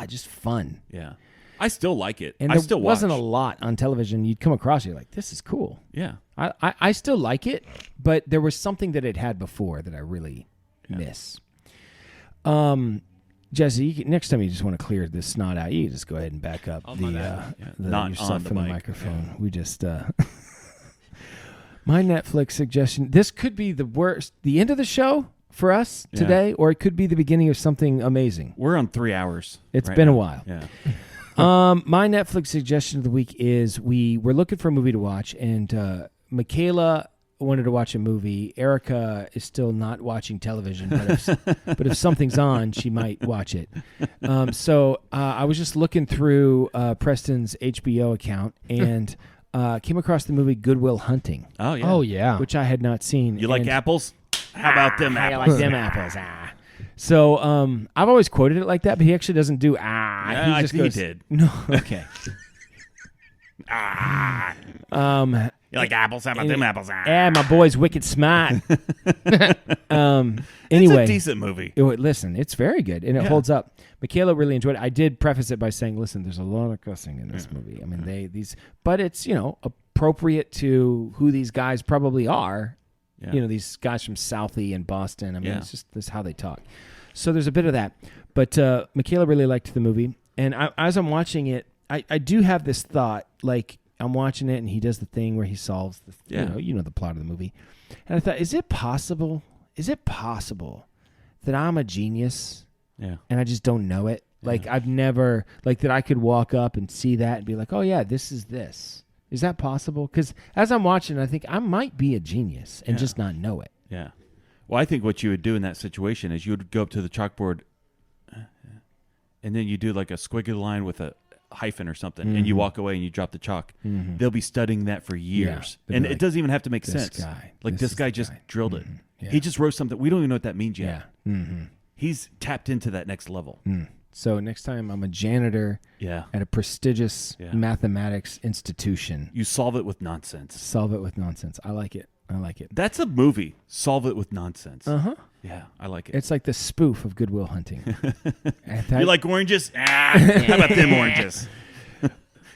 just fun. Yeah. I still like it. And I there still watch. wasn't a lot on television. You'd come across, you're like, this is cool. Yeah. I still like it, but there was something that it had before that I really miss. Jesse, next time you just want to clear this snot out, you can just go ahead and back up Not yourself on the from the mic. microphone. Yeah. We just my Netflix suggestion. This could be the end of the show for us today, or it could be the beginning of something amazing. We're on 3 hours. It's right been now. a while. Yeah. My Netflix suggestion of the week is we're looking for a movie to watch, and Michaela wanted to watch a movie. Erica is still not watching television, but if something's on, she might watch it. So I was just looking through Preston's HBO account and came across the movie Good Will Hunting, Oh, yeah. Oh yeah. which I had not seen. You like And- apples? How about them I apples? like them apples. So I've always quoted it like that, but he actually doesn't do Yeah, He just he goes, did. No, okay. You like apples? How about them apples? My boy's wicked smart. Anyway, It's a decent movie. Listen, it's very good, and it holds up. Michaela really enjoyed it. I did preface it by saying, listen, there's a lot of cussing in this movie. I mean, but it's, appropriate to who these guys probably are. Yeah. These guys from Southie and Boston. I mean, Yeah. it's just this is how they talk. So there's a bit of that. But Michaela really liked the movie, and as I'm watching it, I do have this thought, like, I'm watching it, and he does the thing where he solves the, the plot of the movie. And I thought, is it possible that I'm a genius and I just don't know it? Like, I've never, like, that I could walk up and see that and be like, oh, yeah, this is this. Is that possible? Because as I'm watching, I think I might be a genius and just not know it. Yeah. Well, I think what you would do in that situation is you would go up to the chalkboard and then you do like a squiggly line with a hyphen or something, and you walk away and you drop the chalk. They'll be studying that for years, they'll and be it like, doesn't even have to make this sense. guy, Like this this is guy the just guy. drilled it. Yeah. He just wrote something. We don't even know what that means yet. Yeah. He's tapped into that next level. So next time I'm a janitor Yeah. at a prestigious mathematics institution. You solve it with nonsense. Solve it with nonsense. I like it. That's a movie. Solve it with nonsense. Uh-huh. Yeah, I like it. It's like the spoof of Good Will Hunting. You like oranges? How about them oranges?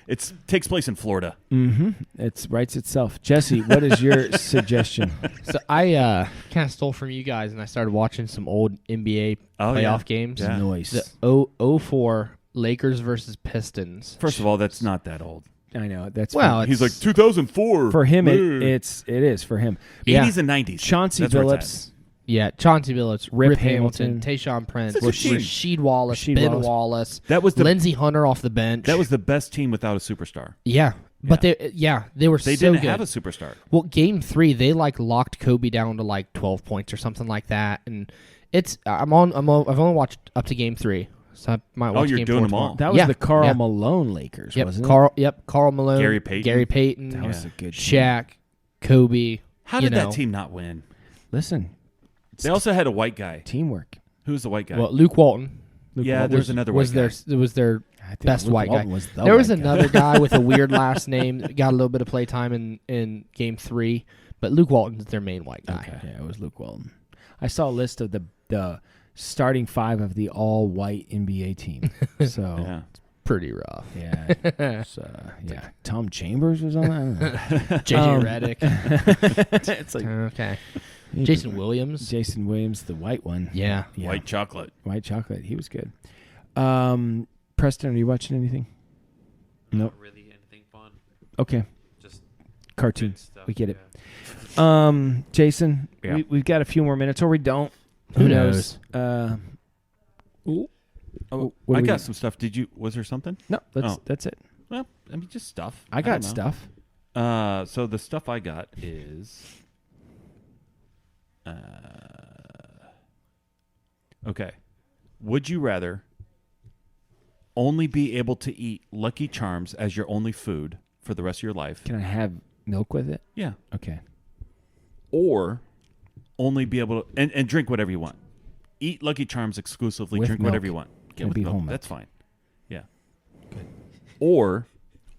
It takes place in Florida. It writes itself. Jesse, what is your suggestion? So I kind of stole from you guys, and I started watching some old NBA playoff games. Yeah. Noise. The 04 Lakers versus Pistons. First of all, that's not that old. I know. That's Well, He's like 2004. for him. It is for him. 80s and 90s. Chauncey That's where it's Billups. Yeah, Chauncey Billups, Rip Rip Hamilton, Hamilton, Tayshaun Prince, That's a team. Rasheed Wallace, Rasheed Ben Wallace. Wallace. That was the Lindsey Hunter off the bench. That was the best team without a superstar. yeah. But they were They so didn't good. have a superstar. Well, game 3 they like locked Kobe down to like 12 points or something like that, and I've only watched up to game 3, so I might watch you're game doing 4 them all. tomorrow. That was Yeah, the Carl yeah. Malone Lakers, Yep, wasn't Carl Malone, Gary Payton. That was a good team. Shaq, Kobe. How did that team not win? Listen, They also had a white guy. teamwork. Who's the white guy? Well, Luke Walton yeah, there's another white was guy. their I think best Luke white Walton guy. was the There was white guy. another guy with a weird last name that got a little bit of play time in game 3, but Luke Walton's their main white guy. Okay. Yeah, it was Luke Walton. I saw a list of the starting 5 of the all-white NBA team. So Yeah. Pretty rough. yeah, Tom Chambers was on that. JJ Redick. It's like Okay. Jason Williams. Jason Williams, the white one. Yeah. White chocolate. White chocolate. He was good. Preston, are you watching anything? Nope. Not really anything fun. Okay. Just Cartoon. good stuff, We get it. yeah. Jason, Yeah. we've got a few more minutes, or we don't. Who knows? Oh, what I do we got got? some stuff. Was there something? No, Oh. that's it. Well, I mean, just stuff. I got don't know. stuff. So the stuff I got is, okay. Would you rather only be able to eat Lucky Charms as your only food for the rest of your life? Can I have milk with it? Yeah. Okay. Or only be able to and drink whatever you want. Eat Lucky Charms exclusively. With drink milk. whatever you want. Can it be whole milk? That's fine. Yeah. Good. Or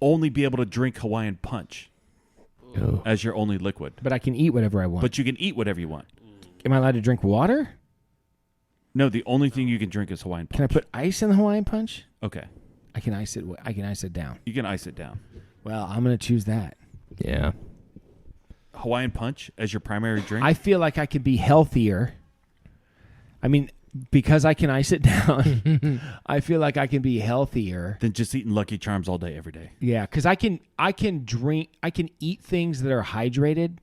only be able to drink Hawaiian Punch Oh. as your only liquid. But I can eat whatever I want. But you can eat whatever you want. Am I allowed to drink water? No, the only thing you can drink is Hawaiian Punch. Can I put ice in the Hawaiian Punch? Okay. I can ice it. I can ice it down. You can ice it down. Well, I'm going to choose that. Yeah. Hawaiian Punch as your primary drink? I feel like I could be healthier. I mean, because I can ice it down, I feel like I can be healthier. than just eating Lucky Charms all day, every day. Yeah, because I can eat things that are hydrated,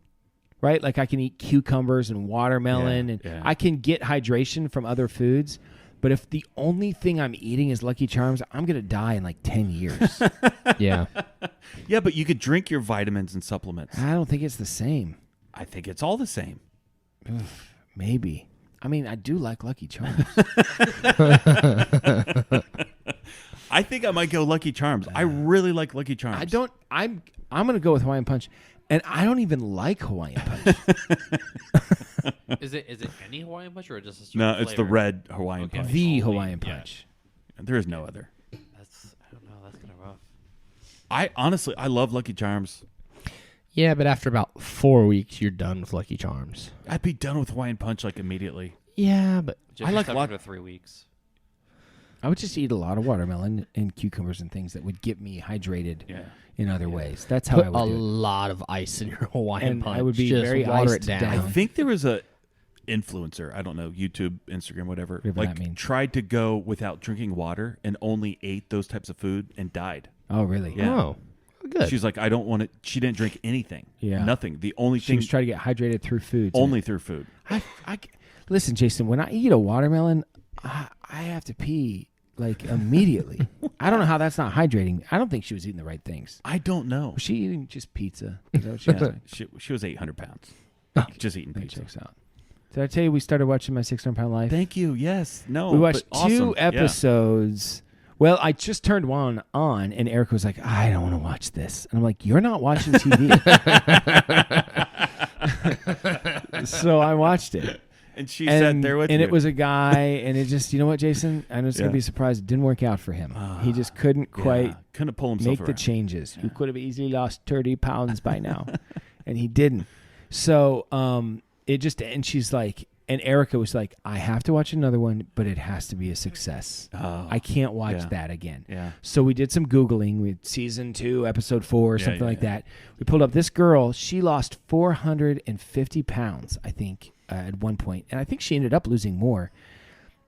right? Like I can eat cucumbers and watermelon, Yeah, and yeah. I can get hydration from other foods. But if the only thing I'm eating is Lucky Charms, I'm gonna die in like 10 years. Yeah. Yeah, but you could drink your vitamins and supplements. I don't think it's the same. I think it's all the same. Maybe. I mean, I do like Lucky Charms. I think I might go Lucky Charms. I really like Lucky Charms. I'm gonna go with Hawaiian Punch, and I don't even like Hawaiian Punch. Is it any Hawaiian Punch or just a No, certain it's the flavor? red Hawaiian Okay. Punch. The Only- Hawaiian yeah. Punch. There is no other. I don't know. That's kind of rough. I love Lucky Charms. Yeah, but after about 4 weeks, you're done with Lucky Charms. I'd be done with Hawaiian Punch like immediately. Yeah, but Just I like stuck lot- for 3 weeks. I would just eat a lot of watermelon and cucumbers and things that would get me hydrated Yeah. in other ways. That's how put I a would do it. lot of ice in your Hawaiian And Punch. I would be Just very water iced it down. down. I think there was a influencer, I don't know, YouTube, Instagram, whatever, Whatever like that means. tried to go without drinking water and only ate those types of food and died. Oh, really? Yeah. Oh, good. She's like, I don't want it. She didn't drink anything. Yeah. Nothing. The only She thing, was trying to get hydrated through foods. only through food. Listen, Jason, when I eat a watermelon, I have to pee like immediately. I don't know how that's not hydrating. I don't think she was eating the right things. I don't know. Was she eating just pizza? Is that what she was Yeah, doing? she was 800 pounds. Just eating That pizza. checks out. Did I tell you we started watching My 600-Pound Life? Thank you. Yes. No. We watched but awesome. 2 Yeah. episodes. Well, I just turned one on, and Erica was like, I don't want to watch this. And I'm like, you're not watching TV. So I watched it. And she sat there with you. And it was a guy, and it just, you know what, Jason? I'm just going to Yeah. be surprised. It didn't work out for him. He just couldn't quite Yeah. Couldn't pull himself make the around. changes. You could have easily lost 30 pounds by now. And he didn't. So it just, and she's like, and Erica was like, I have to watch another one, but it has to be a success. Oh, I can't watch yeah. that again. Yeah. So we did some Googling. We had season 2, episode 4, Yeah, something yeah, like yeah. that. We pulled up this girl. She lost 450 pounds, I think, at one point. And I think she ended up losing more.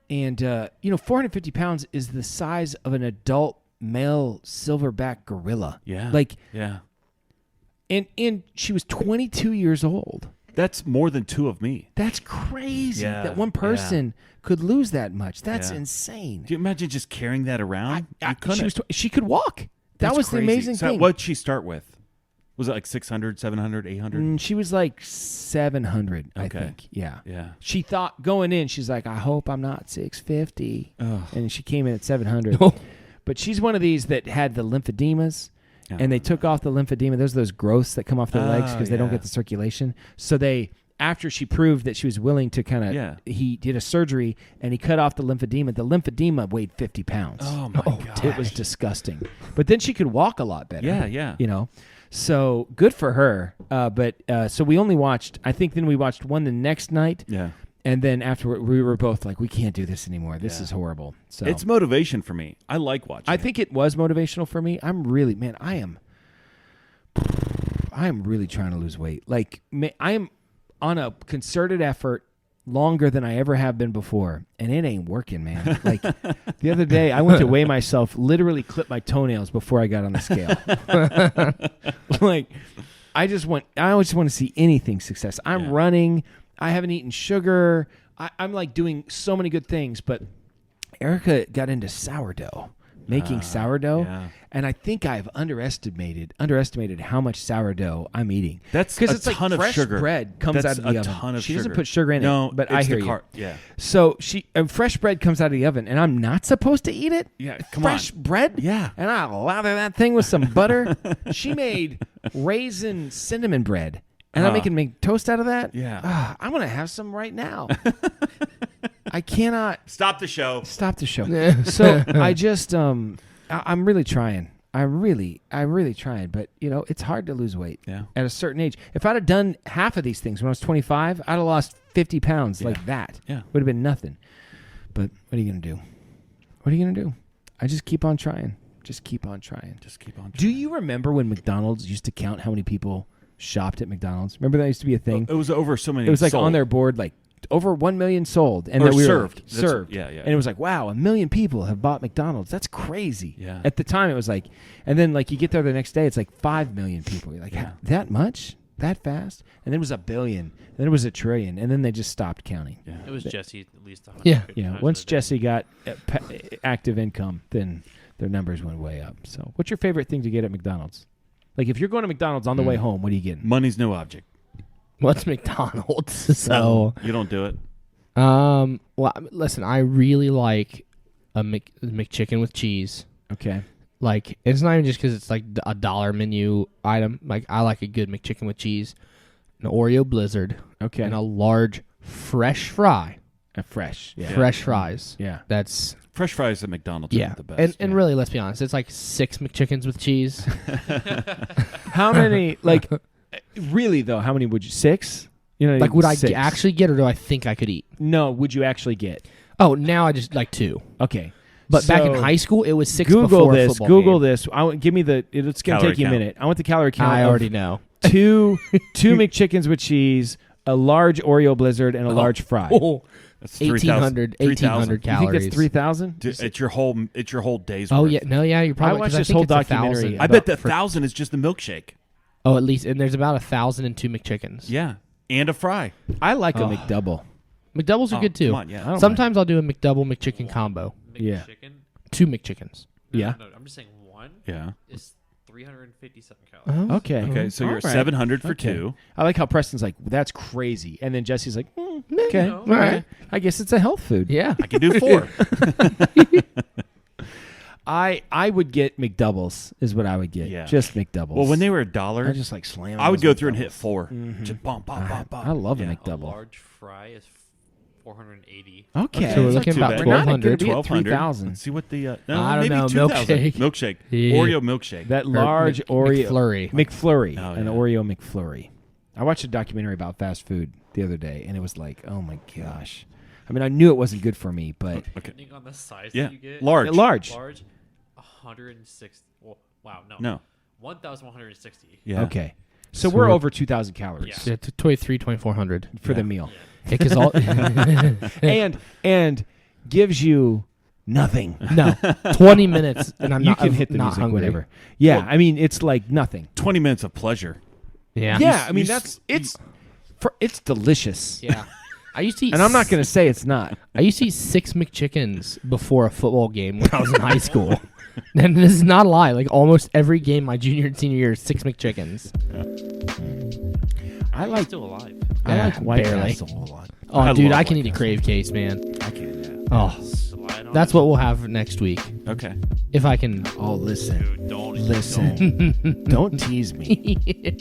And, 450 pounds is the size of an adult male silverback gorilla. Yeah. Like, Yeah. and she was 22 years old. That's more than 2 of me. That's crazy Yeah, that one person could lose that much. That's Yeah. insane. Do you imagine just carrying that around? You couldn't. She could walk. That That's was crazy. the amazing So thing. what'd she start with? Was it like 600, 700, 800? She was like 700, I Okay. think. Yeah. Yeah. She thought going in, she's like, I hope I'm not 650. Ugh. And she came in at 700. Oh. But she's one of these that had the lymphodemas. And they took off the lymphedema. Those are those growths that come off their legs because they don't yeah. get the circulation. So after she proved that she was willing to kind of, Yeah. he did a surgery and he cut off the lymphedema. The lymphedema weighed 50 pounds. Oh, my God. It was disgusting. But then she could walk a lot better. Yeah, yeah. So good for her. So we only watched, I think then we watched one the next night. Yeah. And then afterward, we were both like, we can't do this anymore. This Yeah. is horrible. So It's motivation for me. I like watching I it. think it was motivational for me. I'm really, man, I am really trying to lose weight. Like, I am on a concerted effort longer than I ever have been before, and it ain't working, man. Like the other day, I went to weigh myself, literally clipped my toenails before I got on the scale. Like, I just want to see anything success. I'm running. I haven't eaten sugar. I'm like doing so many good things, but Erica got into sourdough, making sourdough, and I think I've underestimated how much sourdough I'm eating. That's because a it's like ton of fresh sugar. bread comes out of the oven. Ton of she sugar. doesn't put sugar in No, it, but it's I hear the you. Yeah. So fresh bread comes out of the oven, and I'm not supposed to eat it. Yeah, come fresh on. bread. Yeah. And I lather that thing with some butter. She made raisin cinnamon bread. And I'm making toast out of that? Yeah. I'm going to have some right now. I cannot Stop the show. stop the show. So I just, I'm really trying. I'm really trying. But, it's hard to lose weight at a certain age. If I'd have done half of these things when I was 25, I'd have lost 50 pounds like that. Yeah. Would have been nothing. But what are you going to do? What are you going to do? I just keep on trying. Just keep on trying. Do you remember when McDonald's used to count how many people shopped at McDonald's? Remember that used to be a thing? It was over so many. It was like sold. on their board, like over 1 million sold, and Or that we served. were served. Yeah. And it was like, wow, 1 million people have bought McDonald's. That's crazy. Yeah. At the time, it was like, and then like you get there the next day, it's like 5 million people. You're like, that much? That fast? And then it was 1 billion. And then it was 1 trillion. And then they just stopped counting. Yeah. It was Jesse at least 100. Yeah. Once Jesse got active income, then their numbers went way up. So, what's your favorite thing to get at McDonald's? Like, if you're going to McDonald's on the way home, what are you getting? Money's no object. What's McDonald's? So You don't do it. well, listen, I really like a McChicken with cheese. Okay. Like, it's not even just because it's like a $1 menu item. Like, I like a good McChicken with cheese, an Oreo Blizzard, Okay. and a large fresh fry. Fresh. Yeah. Fresh fries. Yeah. That's Fresh fries at McDonald's are the best. And really, let's be honest, it's like 6 McChickens with cheese. How many, like, really, though, how many would you, 6? Like, would I 6. actually get, or do I think I could eat? No, would you actually get? Oh, now I just like 2. Okay. But back in So, high school, it was 6 Google before a this. football Google game. this. Give me the, it's going to Calorie take you a count. minute. I want the calorie count. I of already know. 2 McChickens with cheese, a large Oreo Blizzard, and a large fry. Oh, That's 1,800 calories. You think that's 3,000? It's your whole day's Oh, worth. yeah. No, yeah, you're probably I watched 'cause this think whole it's 1,000. documentary. I bet the 1,000 is just the milkshake. Oh, at least. And there's about 1,002 McChickens. Yeah. And a fry. I like a McDouble. McDoubles are good, too. Come on, yeah. I don't Sometimes I'll do a McDouble McChicken combo. Yeah. Chicken? 2 McChickens. Yeah. No, I'm just saying one Yeah. is 357 calories. Okay. Okay, so you're All right. 700 for Okay. 2. I like how Preston's like, that's crazy. And then Jesse's like, okay. No. All right. I guess it's a health food. Yeah. I can do 4. I would get McDoubles is what I would get. Yeah. Just McDoubles. Well, when they were I $1, just like slam. I would those go through and hit McDoubles. 4. Just bump, bump, bump, bump. I love Yeah. a A McDouble. large fry is 480. Okay. So we're It's looking not about too bad. We're not 1,200. gonna be at 1,200. 3,000. Let's see what the I don't maybe know, 2,000. milkshake. Milkshake. Yeah. Oreo milkshake. That large Oreo McFlurry. Oh, an yeah. Oreo McFlurry. I watched a documentary about fast food the other day, and it was like, oh my gosh. I mean, I knew it wasn't good for me, but Okay. Depending on the size Yeah. that you get. Large. large. Large, 160. Well, wow, no. No. 1,160. Yeah. okay. So So we're we're- over 2,000 calories Yeah, 2,400 for the meal, because all and gives you nothing. no 20 minutes and I'm You not can hit the not music, hungry. whatever. Yeah, Well- I mean, it's like nothing. 20 minutes of pleasure. Yeah. Yeah, I mean, you s- it's delicious. Yeah. I used to eat And I'm not going to say it's not. I used to eat 6 McChickens before a football game when I was in high school. And this is not a lie. Like almost every game my junior and senior year, 6 McChickens. I He's like still alive. White barely. Castle a lot. Oh, I dude, love I can White eat a crave case, man. I can. Oh, Slide on that's it. what we'll have next week. Okay. If I can. Oh, listen. Dude, don't. Listen. Don't tease me. Yeah,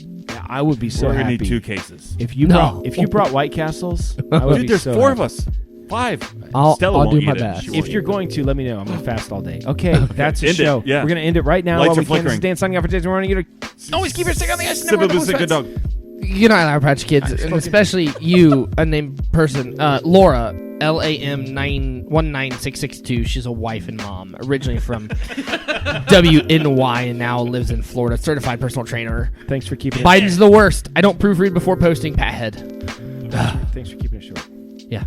I would be so We're going to happy. need 2 cases. If you No. brought White Castles, I would Dude, be there's so 4 of happy. us. 5. I'll Stella do won't my eat it. best. She won't If you're eat going to, let me know. I'm going to fast all day. Okay, that's the End it, show. yeah. We're going to end it right now. Lights while are we can. This is flickering. Dan signing off for Jason. We're going to always keep your stick on the ice. Sip of a sick dog. Good night, Lauer Patch Kids, and especially you, unnamed person, Laura, LAM919662. She's a wife and mom, originally from WNY, and now lives in Florida. Certified personal trainer. Thanks for keeping. Biden's the worst. I don't proofread before posting. Pat head. Thanks for keeping it short. Yeah.